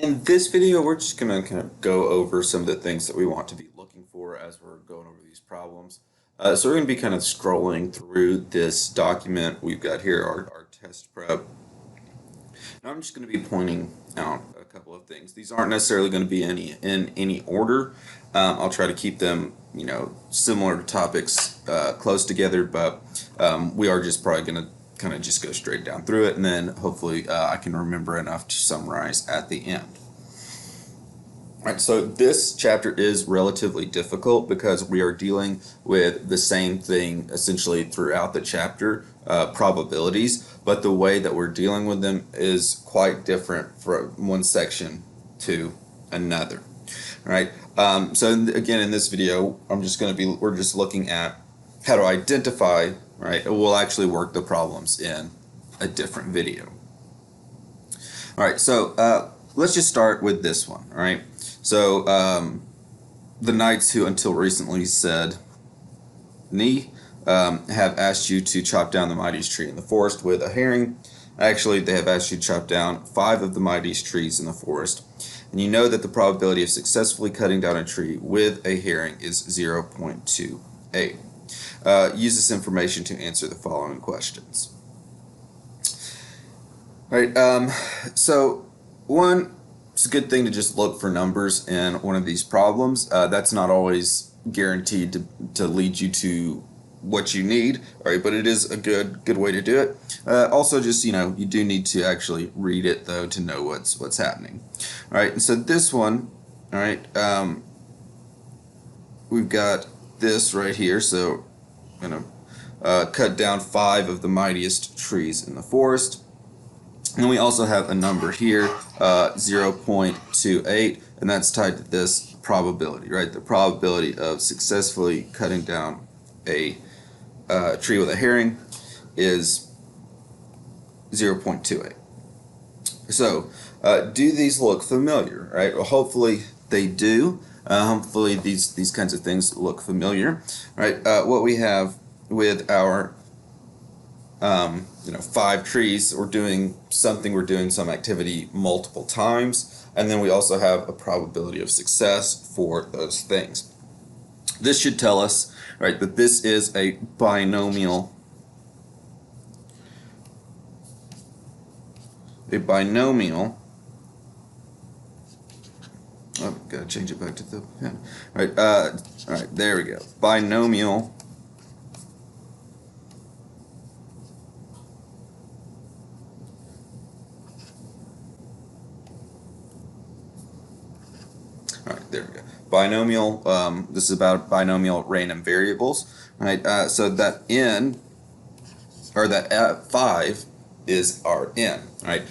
In this video, we're just going to kind of go over some of the things that we want to be looking for as we're going over these problems. So we're going to be kind of scrolling through this document we've got here, our test prep. And I'm just going to be pointing out a couple of things. These aren't necessarily going to be in any order. I'll try to keep them, similar topics close together, but we are just probably going to kind of just go straight down through it, and then hopefully I can remember enough to summarize at the end. All right, so this chapter is relatively difficult because we are dealing with the same thing essentially throughout the chapter, probabilities, but the way that we're dealing with them is quite different from one section to another. All right, so again, in this video, we're just looking at how to identify, right? We'll actually work the problems in a different video. All right, so let's just start with this one, all right? So the knights who until recently said "Ni" have asked you to chop down the mightiest tree in the forest with a herring. Actually, they have asked you to chop down 5 of the mightiest trees in the forest. And you know that the probability of successfully cutting down a tree with a herring is 0.28. Use this information to answer the following questions. All right, so it's a good thing to just look for numbers in one of these problems. That's not always guaranteed to lead you to what you need, all right, but it is a good way to do it. Also, just you do need to actually read it though to know what's happening. All right, and so this one, all right, we've got this right here. So I'm gonna cut down 5 of the mightiest trees in the forest. And we also have a number here, 0.28, and that's tied to this probability, right? The probability of successfully cutting down a tree with a herring is 0.28. So, do these look familiar, right? Well, hopefully they do. Hopefully these kinds of things look familiar, right? What we have with our 5 trees, we're doing some activity multiple times, and then we also have a probability of success for those things. This should tell us, right, that this is a binomial. Oh, gotta change it back to the pen. All right, there we go. Binomial there we go. Binomial, this is about binomial random variables, right? So that n, or that 5 is our n, right?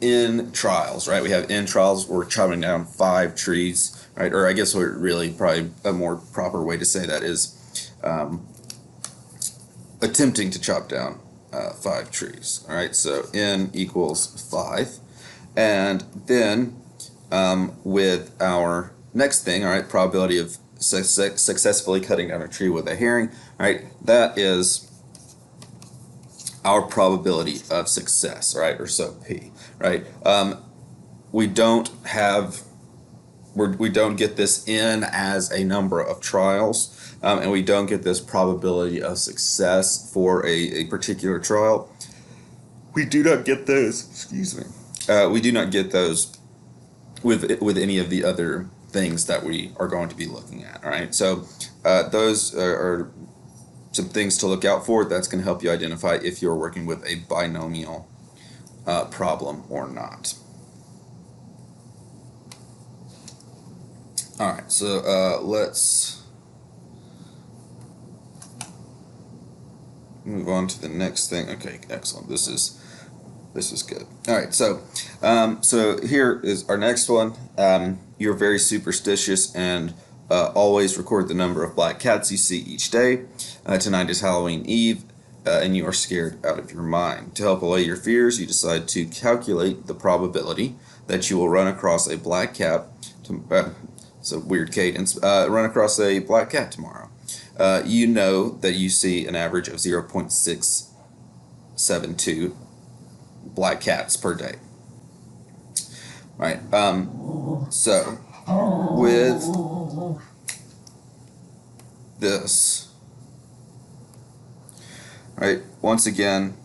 N trials, right? We have n trials, we're chopping down 5 trees, right? Or I guess we're really probably a more proper way to say that is attempting to chop down 5 trees, all right? So n equals 5, and then with our next thing, all right, probability of successfully cutting down a tree with a herring, all right, that is our probability of success, right, or so P, right? We don't get this in as a number of trials, and we don't get this probability of success for a particular trial. We do not get those, excuse me, we do not get those with any of the other things that we are going to be looking at. All right, so those are some things to look out for. That's going to help you identify if you're working with a binomial problem or not. All right, so let's move on to the next thing. Okay, excellent. This is good. All right, so here is our next one. You're very superstitious and always record the number of black cats you see each day. Tonight is Halloween Eve, and you are scared out of your mind. To help allay your fears, you decide to calculate the probability that you will run across a black cat. It's a weird cadence. Run across a black cat tomorrow. You know that you see an average of 0.672 black cats per day. right? So with this, right? Once again,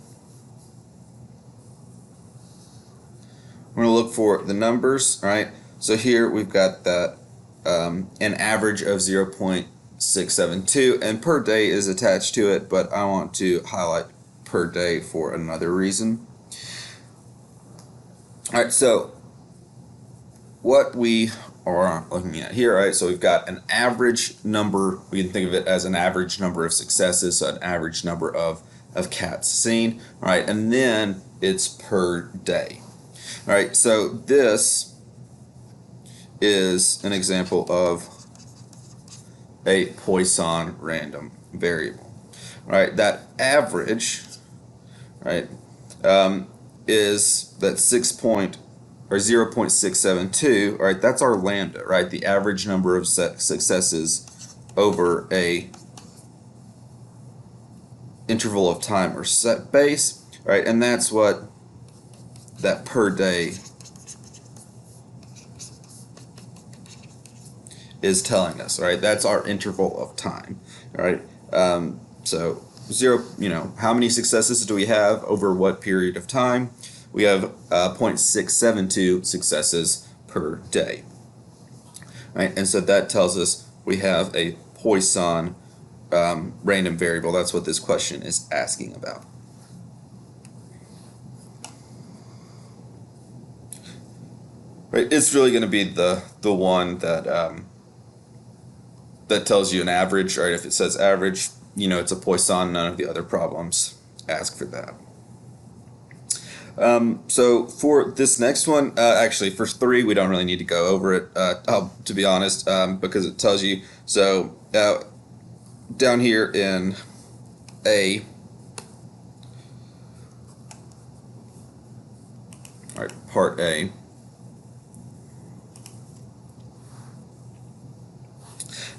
we're going to look for the numbers, right? So here we've got that an average of 0.672, and per day is attached to it, but I want to highlight per day for another reason. All right, so what we are looking at here, right? So we've got an average number. We can think of it as an average number of successes, so an average number of cats seen, right? And then it's per day. All right, so this is an example of a Poisson random variable, right? That average, right, is that 0.672, right? That's our lambda, right? The average number of successes over a interval of time or set base, right? And that's what that per day is telling us, right? That's our interval of time, right? So how many successes do we have over what period of time? We have 0.672 successes per day, right? And so that tells us we have a Poisson random variable. That's what this question is asking about. Right? It's really going to be the one that that tells you an average, right? If it says average, it's a Poisson. None of the other problems ask for that. So for this next one, actually for 3, we don't really need to go over it, to be honest, because it tells you. So down here in A, all right, part A,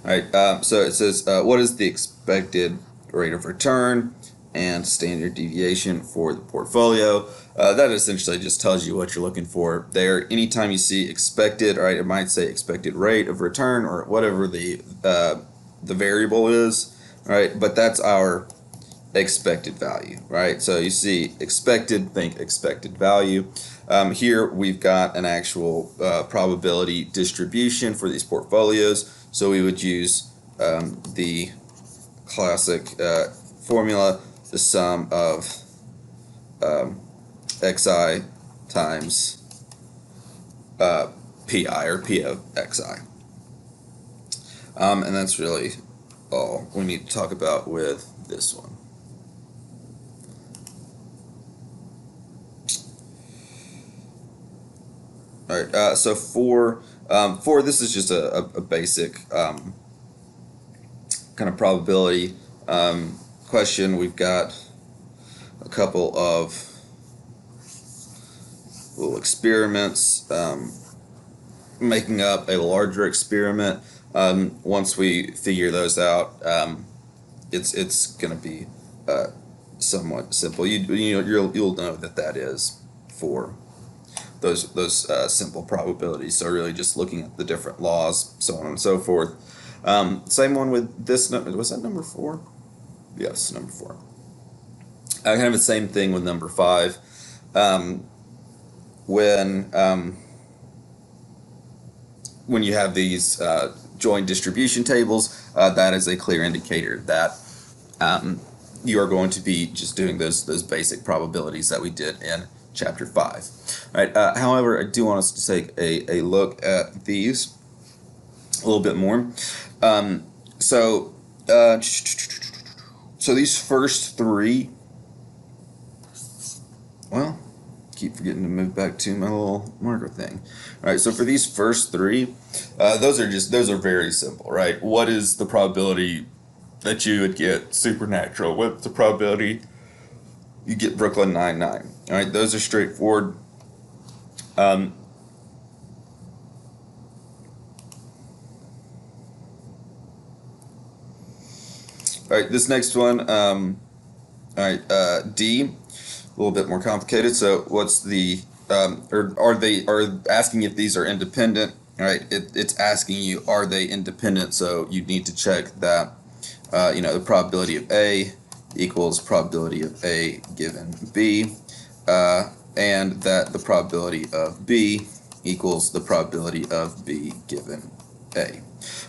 all right, so it says, what is the expected rate of return and standard deviation for the portfolio? That essentially just tells you what you're looking for there. Anytime you see expected, right, it might say expected rate of return or whatever the variable is, right? But that's our expected value, right? So you see expected, think expected value. Here we've got an actual probability distribution for these portfolios. So we would use the classic formula, the sum of xi times pi, or p of xi. And that's really all we need to talk about with this one. All right, so for this is just a basic kind of probability question. We've got a couple of little experiments making up a larger experiment. Once we figure those out, it's going to be somewhat simple. You'll know that is for those simple probabilities. So really just looking at the different laws, so on and so forth. Same one with this. Was that number 4? Yes, number 4. Kind of the same thing with number 5. When you have these joint distribution tables, that is a clear indicator that you are going to be just doing those basic probabilities that we did in Chapter 5. All right. However, I do want us to take a look at these a little bit more. So these first 3. Well, keep forgetting to move back to my little marker thing. All right. So for these first 3, those are very simple, right? What is the probability that you would get Supernatural? What's the probability you get Brooklyn Nine-Nine? All right, those are straightforward. All right, this next one, all right, D, a little bit more complicated. So what's the or are asking if these are independent. Right? It's asking you, are they independent? So you need to check that the probability of A equals probability of A given B, and that the probability of B equals the probability of B given A.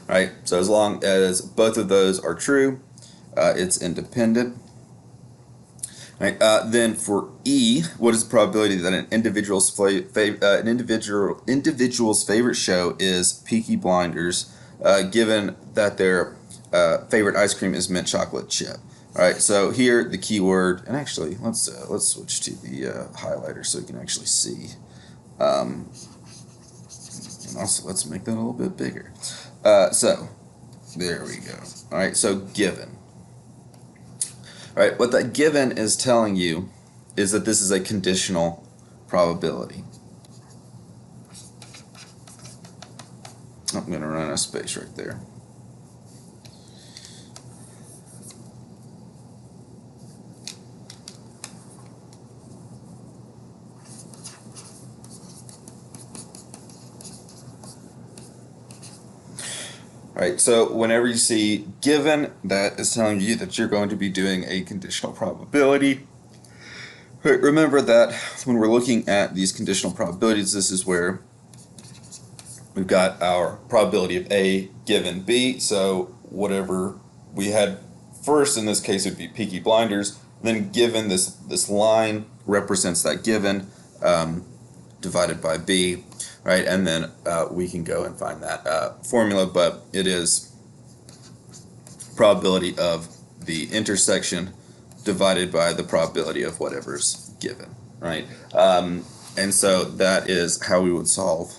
Right? So as long as both of those are true, it's independent. Right. Then for E, what is the probability that an individual's favorite show is Peaky Blinders, given that their favorite ice cream is mint chocolate chip? All right. So here the keyword, and actually let's switch to the highlighter so you can actually see. And also let's make that a little bit bigger. So there we go. All right. So given. All right, what that given is telling you is that this is a conditional probability. I'm going to run out of space right there. All right, so whenever you see given, that is telling you that you're going to be doing a conditional probability. Right, remember that when we're looking at these conditional probabilities, this is where we've got our probability of A given B. So whatever we had first in this case would be Peaky Blinders. Then given this line represents that given divided by B. Right, and then we can go and find that formula, but it is probability of the intersection divided by the probability of whatever's given, right? And so that is how we would solve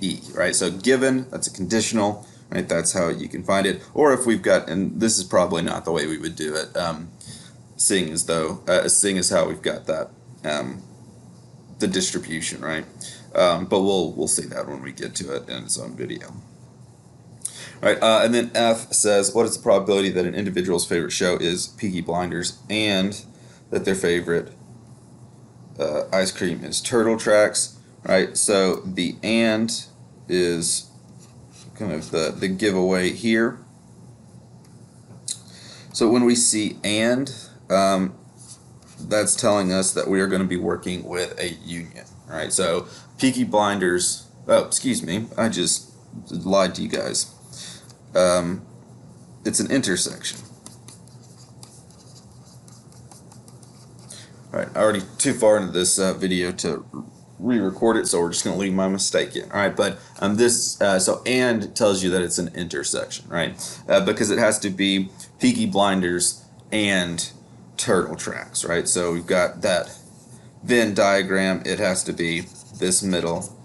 E, right? So given, that's a conditional, right? That's how you can find it. Or if we've got, and this is probably not the way we would do it, seeing as how we've got that, the distribution, right? But we'll see that when we get to it in its own video. All right, and then F says, what is the probability that an individual's favorite show is Peaky Blinders and that their favorite ice cream is Turtle Tracks, right? So the and is kind of the giveaway here. So when we see and, that's telling us that we are going to be working with a union, right? So Peaky Blinders, oh, excuse me, I just lied to you guys. It's an intersection. All right, already too far into this video to re-record it, so we're just going to leave my mistake in. All right, but so and tells you that it's an intersection, right? Because it has to be Peaky Blinders and Turtle Tracks, right? So we've got that Venn diagram. It has to be this middle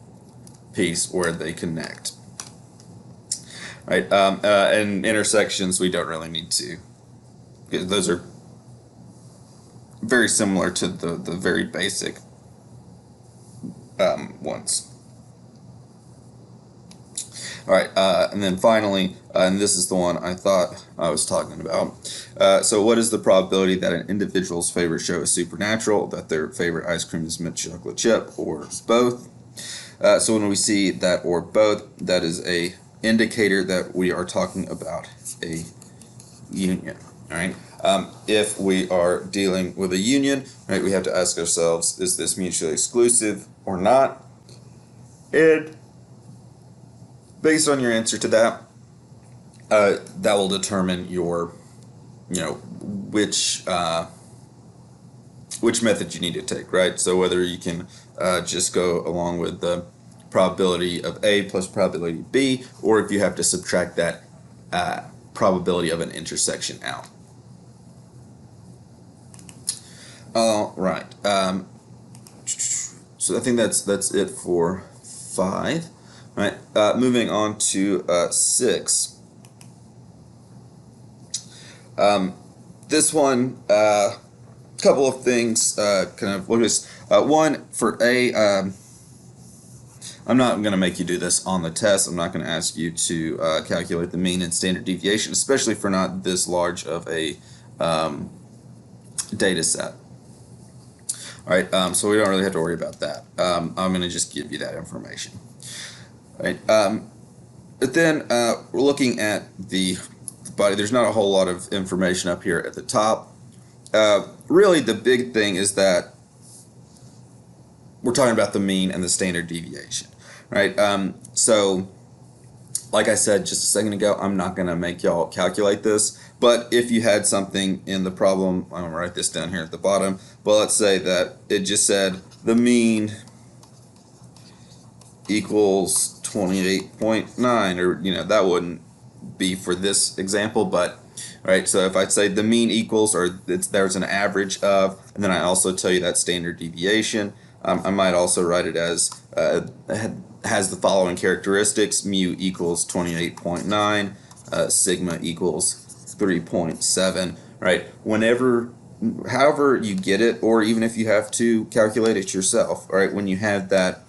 piece where they connect, right? And intersections we don't really need to, because those are very similar to the very basic ones. All right, and then finally, and this is the one I thought I was talking about. So what is the probability that an individual's favorite show is Supernatural, that their favorite ice cream is mint chocolate chip, or both? So when we see that or both, that is a indicator that we are talking about a union. All right. If we are dealing with a union, right, we have to ask ourselves, is this mutually exclusive or not? And based on your answer to that, that will determine your, which method you need to take, right? So whether you can just go along with the probability of A plus probability of B, or if you have to subtract that probability of an intersection out. All right. So I think that's it for 5. All right. Moving on to 6. This one, couple of things. Kind of look at this. One for A. I'm not going to make you do this on the test. I'm not going to ask you to calculate the mean and standard deviation, especially for not this large of a data set. All right, so we don't really have to worry about that. I'm going to just give you that information. All right, but then we're looking at the body. There's not a whole lot of information up here at the top. Really, the big thing is that we're talking about the mean and the standard deviation, right? So, like I said just a second ago, I'm not going to make y'all calculate this, but if you had something in the problem, I'm going to write this down here at the bottom, but let's say that it just said the mean equals 28.9, or, that wouldn't be for this example, but right, so if I say the mean equals, or there's an average of, and then I also tell you that standard deviation, I might also write it as has the following characteristics: mu equals 28.9, sigma equals 3.7, right? However you get it, or even if you have to calculate it yourself, right? When you have that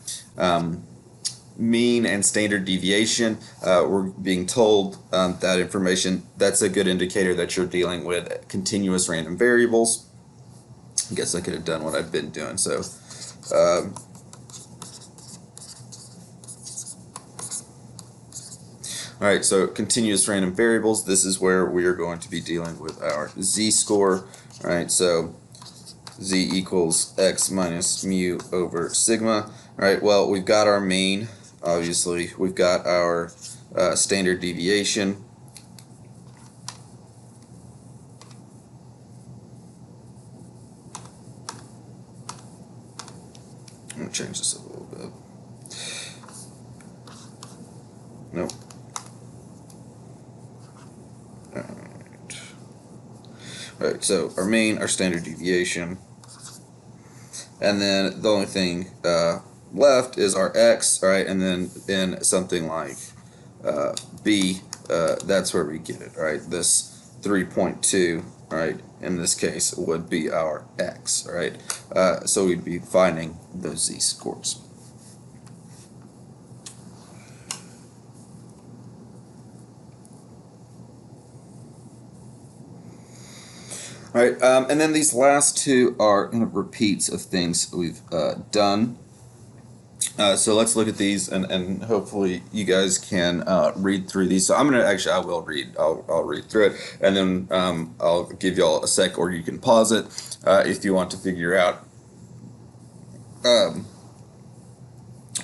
mean and standard deviation, we're being told that information, that's a good indicator that you're dealing with continuous random variables. I guess I could have done what I've been doing. So all right, so continuous random variables, this is where we are going to be dealing with our z-score. All right, so z equals x minus mu over sigma. All right, well, we've got our mean, obviously. We've got our standard deviation. I'm going to change this up a little bit. Nope. Alright, so our mean, our standard deviation, and then the only thing left is our x, alright, and then in something like b, that's where we get it, alright, this 3.2, alright, in this case would be our x, alright, so we'd be finding those z-scores. All right, and then these last two are kind of repeats of things we've done. So let's look at these, and hopefully you guys can read through these. So I will read. I'll read through it, and then I'll give y'all a sec, or you can pause it if you want to figure out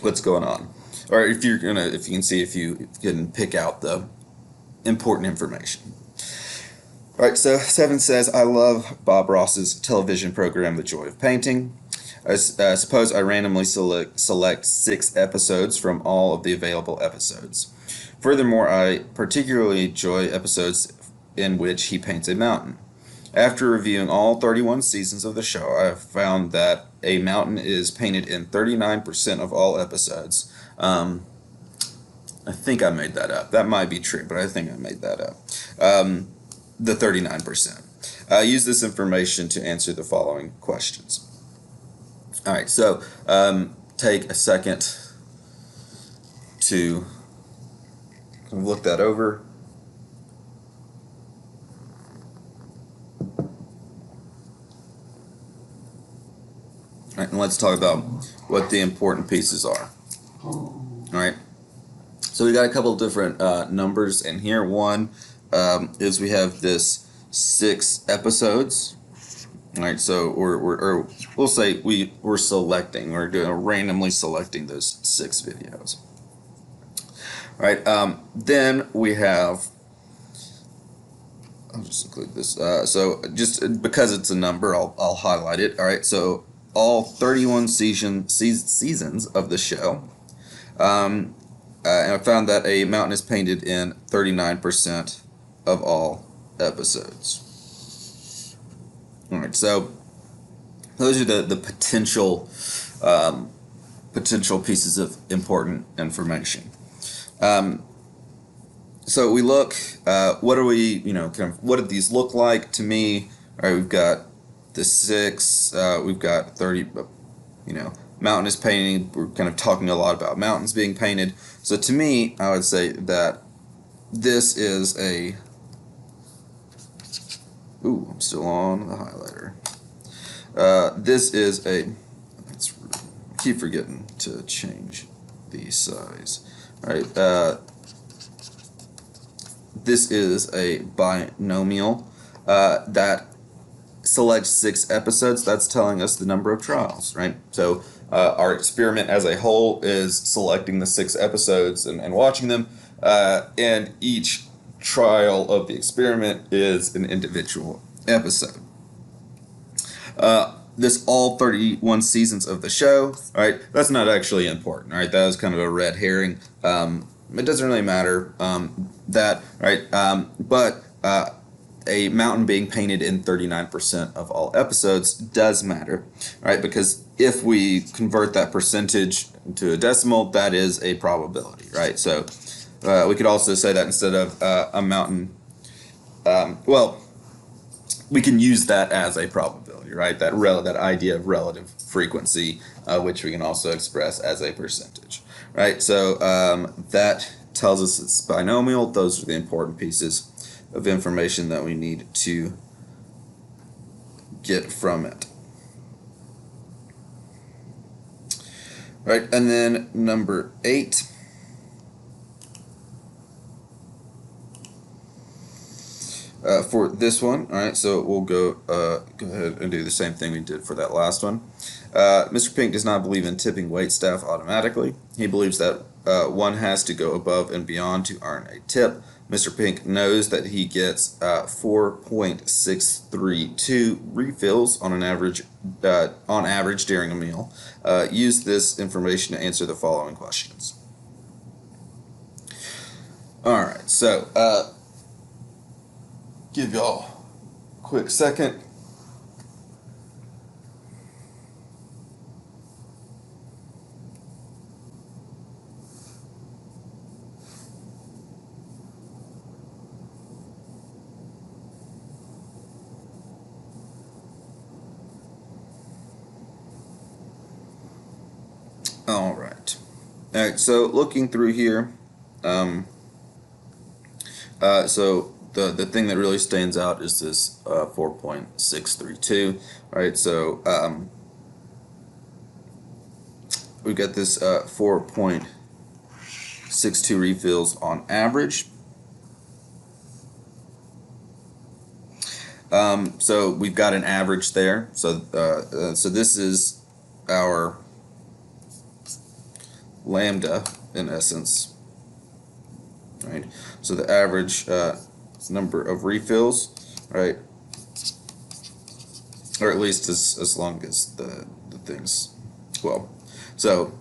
what's going on, or if you can see if you can pick out the important information. All right, so 7 says, I love Bob Ross's television program, The Joy of Painting. Suppose I randomly select 6 episodes from all of the available episodes. Furthermore, I particularly enjoy episodes in which he paints a mountain. After reviewing all 31 seasons of the show, I have found that a mountain is painted in 39% of all episodes. I think I made that up. That might be true, but I think I made that up. The 39%. Use this information to answer the following questions. All right, so take a second to look that over. All right, and let's talk about what the important pieces are. All right, so we got a couple of different numbers in here. One is we have this 6 episodes. All right, so we'll say we're selecting, we're doing randomly selecting those 6 videos. All right, then we have, I'll just include this. So just because it's a number, I'll highlight it. All right, so all 31 seasons of the show. And I found that a mountain is painted in 39% of all episodes. All right, so those are the potential pieces of important information. So we look, what are we, what do these look like to me? All right, we've got the 6, we've got 30, mountain is painting. We're kind of talking a lot about mountains being painted. So to me, I would say that this is I'm still on the highlighter. this is a, let's keep forgetting to change the size. All right, this is a binomial that selects 6 episodes. That's telling us the number of trials, right? So our experiment as a whole is selecting the 6 episodes and watching them, and each trial of the experiment is an individual episode. This all 31 seasons of the show, right? That's not actually important, right? That was kind of a red herring. It doesn't really matter that, right? But a mountain being painted in 39% of all episodes does matter, right? Because if we convert that percentage into a decimal, that is a probability, right? So we could also say that instead of a mountain, well, we can use that as a probability, right? That idea of relative frequency, which we can also express as a percentage, right? So that tells us it's binomial. Those are the important pieces of information that we need to get from it. Right, and then number 8. For this one, all right, so we'll go ahead and do the same thing we did for that last one. Mr. Pink does not believe in tipping waitstaff automatically. He believes that one has to go above and beyond to earn a tip. Mr. Pink knows that he gets 4.632 refills on average during a meal. Use this information to answer the following questions. All right, so give y'all a quick second. All right. All right, so looking through here, so the thing that really stands out is this 4.632, right? So we've got this 4.62 refills on average. So we've got an average there. So so this is our lambda in essence, right? So the average number of refills, right? Or at least as long as the things, well, so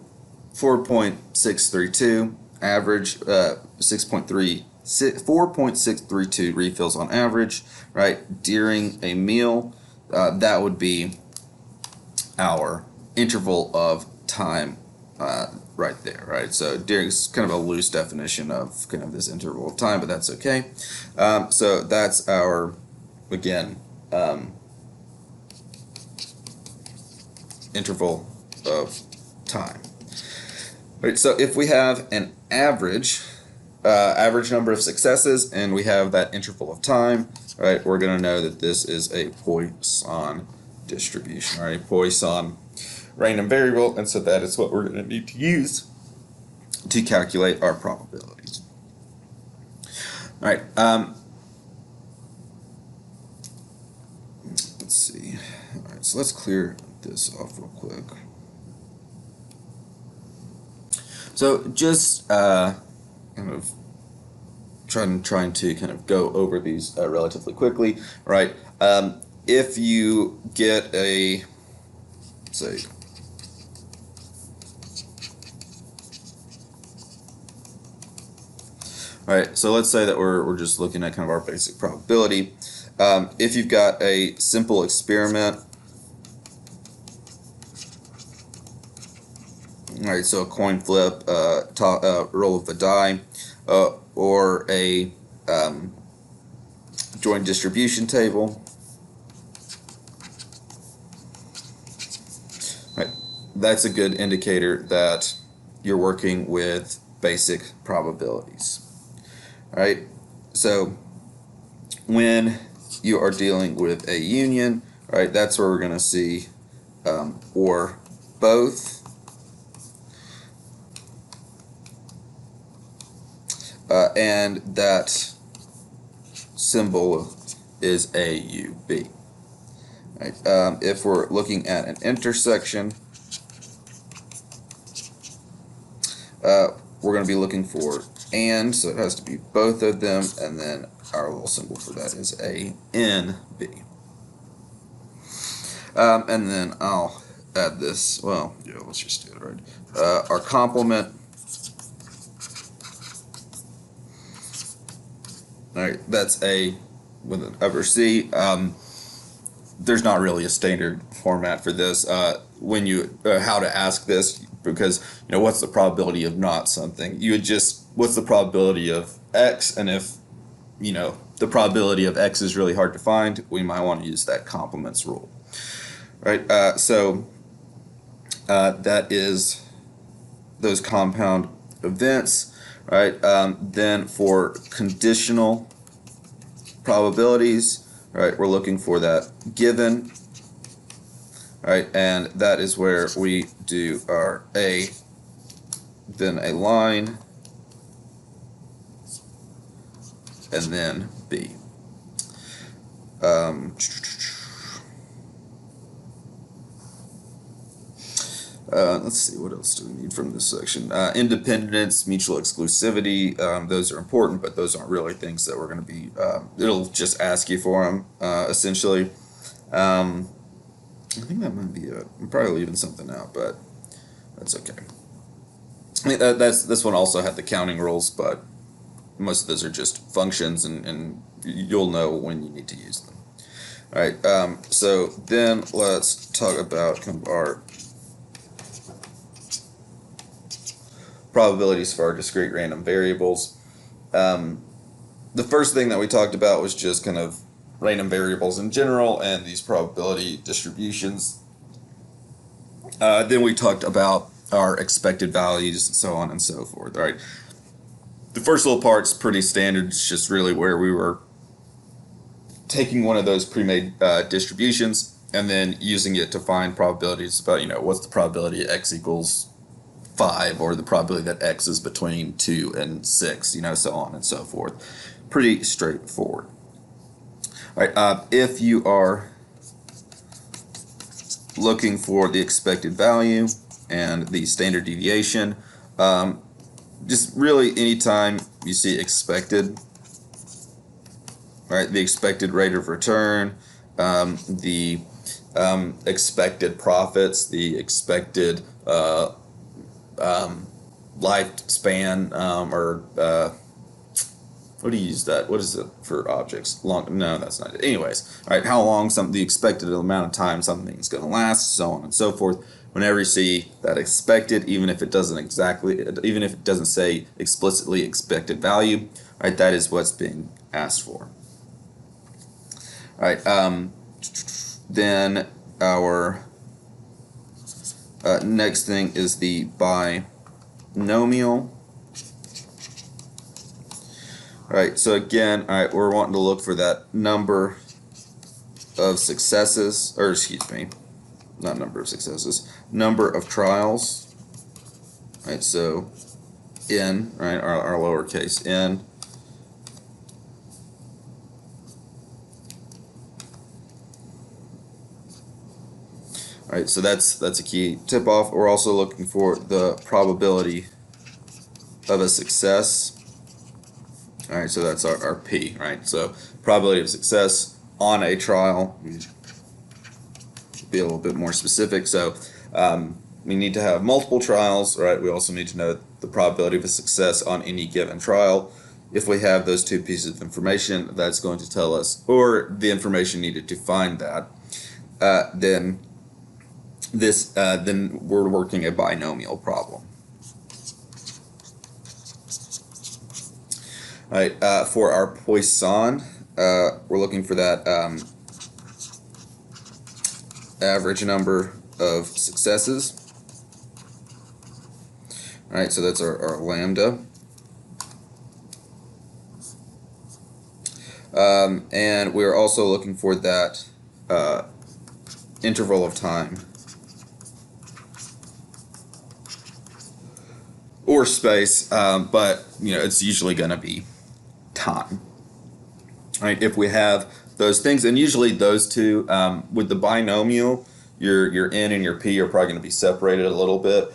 4.632 average, 4.632 refills on average, right? During a meal, that would be our interval of time right there, right? So during, kind of a loose definition of kind of this interval of time, but that's okay. So that's our, again, interval of time. Right, so if we have an average number of successes and we have that interval of time, right, we're going to know that this is a Poisson distribution, right? Poisson random variable, and so that is what we're going to need to use to calculate our probabilities. All right, let's see. All right, so let's clear this off real quick. So just kind of trying to kind of go over these relatively quickly, right? If you get a, say, all right, so let's say that we're just looking at kind of our basic probability. If you've got a simple experiment, all right, so a coin flip, roll of the die, or a joint distribution table, right, that's a good indicator that you're working with basic probabilities. All right, so when you are dealing with a union, right? That's where we're going to see or both. And that symbol is AUB. Right? If we're looking at an intersection, we're going to be looking for and, so it has to be both of them, and then our little symbol for that is a NB. And then I'll add this, well, yeah, let's just do it right. Our complement, all right, that's A with an upper C. There's not really a standard format for this. When you how to ask this, because what's the probability of not something? You would just, what's the probability of X, and if the probability of X is really hard to find, we might want to use that complements rule, right? So that is those compound events, right? Then for conditional probabilities, right, we're looking for that given, right, and that is where we do our A, then a line, and then B. Let's see, what else do we need from this section? Independence, mutual exclusivity, those are important, but those aren't really things that we're going to be, it'll just ask you for them, essentially. I think that might be it. I'm probably leaving something out, but that's okay. I mean, this one also had the counting rules, but most of those are just functions, and you'll know when you need to use them. All right, so then let's talk about kind of our probabilities for our discrete random variables. The first thing that we talked about was just kind of random variables in general and these probability distributions. Then we talked about our expected values and so on and so forth, right? The first little part's pretty standard. It's just really where we were taking one of those pre-made distributions and then using it to find probabilities about, what's the probability X equals 5, or the probability that X is between 2 and 6, so on and so forth. Pretty straightforward. All right, if you are looking for the expected value and the standard deviation, just really anytime you see expected, right, the expected rate of return, the expected profits, the expected lifespan, or what do you use that? What is it for objects? Long? No, that's not it. Anyways, all right, how long the expected amount of time something is going to last, so on and so forth. Whenever you see that expected, even if it doesn't say explicitly expected value, right, that is what's being asked for. All right, then our next thing is the binomial. All right, so again, all right, we're wanting to look for that number of successes, or excuse me, not number of successes, number of trials. All right, so n, right, our lowercase n. All right, so that's a key tip off. We're also looking for the probability of a success. All right, so that's our P, right? So probability of success on a trial. Be a little bit more specific. So we need to have multiple trials, right? We also need to know the probability of a success on any given trial. If we have those two pieces of information, that's going to tell us, or the information needed to find that, then we're working a binomial problem. All right, for our Poisson, we're looking for that average number of successes. All right, so that's our lambda. And we're also looking for that interval of time or space, but it's usually going to be time. Right? If we have those things, and usually those two, with the binomial, your n and your p are probably going to be separated a little bit.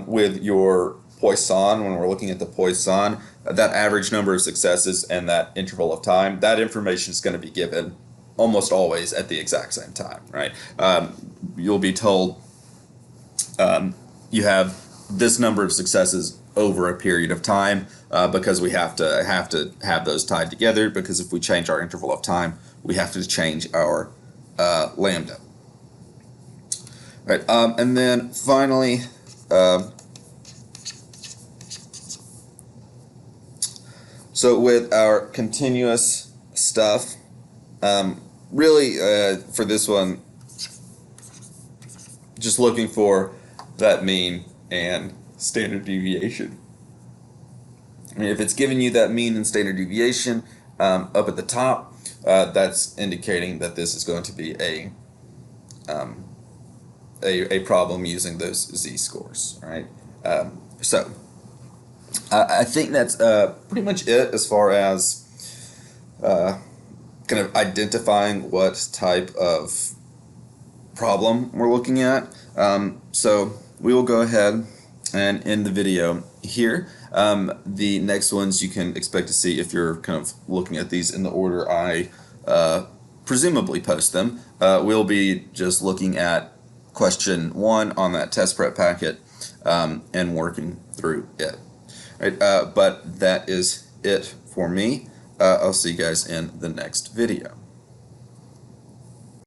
With your Poisson, when we're looking at the Poisson, that average number of successes and that interval of time, that information is going to be given almost always at the exact same time, right? You'll be told you have this number of successes over a period of time, because we have to have those tied together, because if we change our interval of time, we have to change our lambda. Right, and then finally, so with our continuous stuff, really for this one, just looking for that mean and standard deviation. I mean, if it's giving you that mean and standard deviation up at the top, that's indicating that this is going to be a problem using those z-scores, right? So I think that's pretty much it as far as kind of identifying what type of problem we're looking at. So we will go ahead and end the video here. The next ones you can expect to see, if you're kind of looking at these in the order I presumably post them, we'll be just looking at question 1 on that test prep packet and working through it. Right, but that is it for me. I'll see you guys in the next video.